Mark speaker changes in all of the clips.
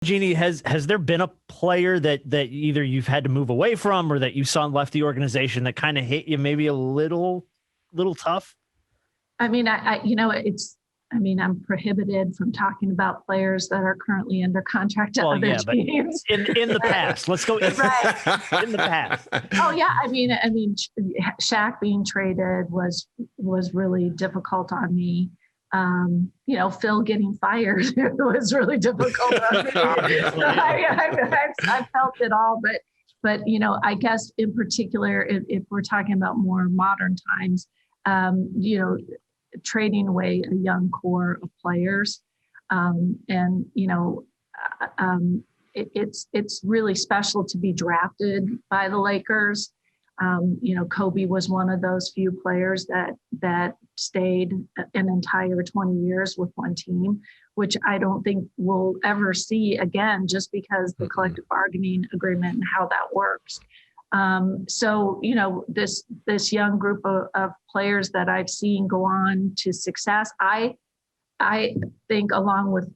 Speaker 1: Jeanie, has there been a player that either you've had to move away from or that you saw left the organization that kind of hit you maybe a little tough?
Speaker 2: I mean, I'm prohibited from talking about players that are currently under contract to other teams.
Speaker 1: In the past, let's go
Speaker 2: right.
Speaker 1: in the past.
Speaker 2: Oh yeah, I mean, Shaq being traded was really difficult on me. Phil getting fired was really difficult on me. I felt it all, but I guess in particular, if we're talking about more modern times, trading away a young core of players, it's really special to be drafted by the Lakers. Kobe was one of those few players that stayed an entire 20 years with one team, which I don't think we'll ever see again, just because the collective bargaining agreement and how that works. This young group of players that I've seen go on to success, I think, along with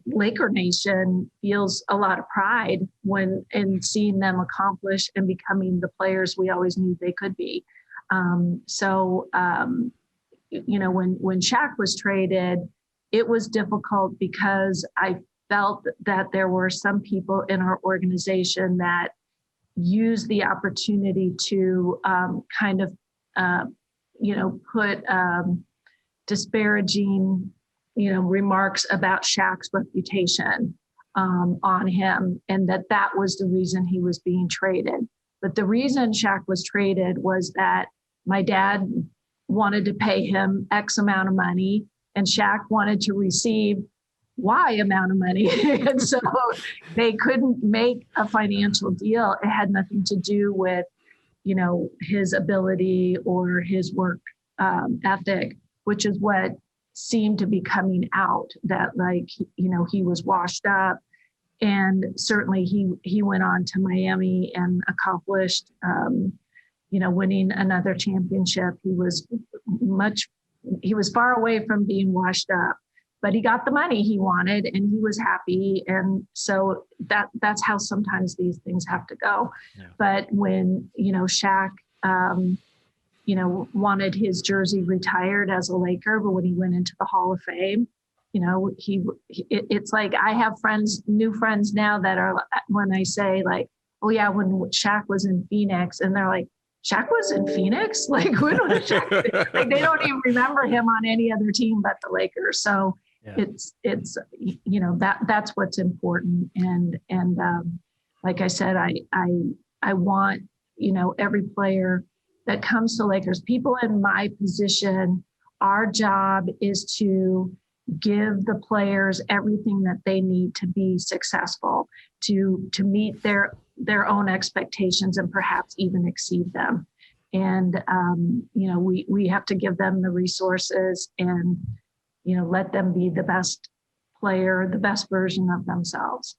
Speaker 2: Laker Nation, feels a lot of pride in seeing them accomplish and becoming the players we always knew they could be. When Shaq was traded, it was difficult because I felt that there were some people in our organization that used the opportunity to put disparaging remarks about Shaq's reputation on him, and that was the reason he was being traded. But the reason Shaq was traded was that my dad wanted to pay him X amount of money, and Shaq wanted to receive Y amount of money. And so they couldn't make a financial deal. It had nothing to do with, his ability or his work ethic, which is what seemed to be coming out, that he was washed up. And certainly he went on to Miami and accomplished, winning another championship. He was far away from being washed up, but he got the money he wanted and he was happy. And so that's how sometimes these things have to go. Yeah. But when, Shaq, wanted his jersey retired as a Laker, but when he went into the Hall of Fame, it's like, I have new friends now that are, when I say like, oh yeah, when Shaq was in Phoenix, and they're like, Shaq was in Phoenix? Like, when was Shaq? Like, they don't even remember him on any other team but the Lakers. So yeah. It's that's what's important. And like I said, I want, every player that comes to Lakers, people in my position, our job is to give the players everything that they need to be successful, to meet their own expectations and perhaps even exceed them. And, we have to give them the resources and, let them be the best player, the best version of themselves.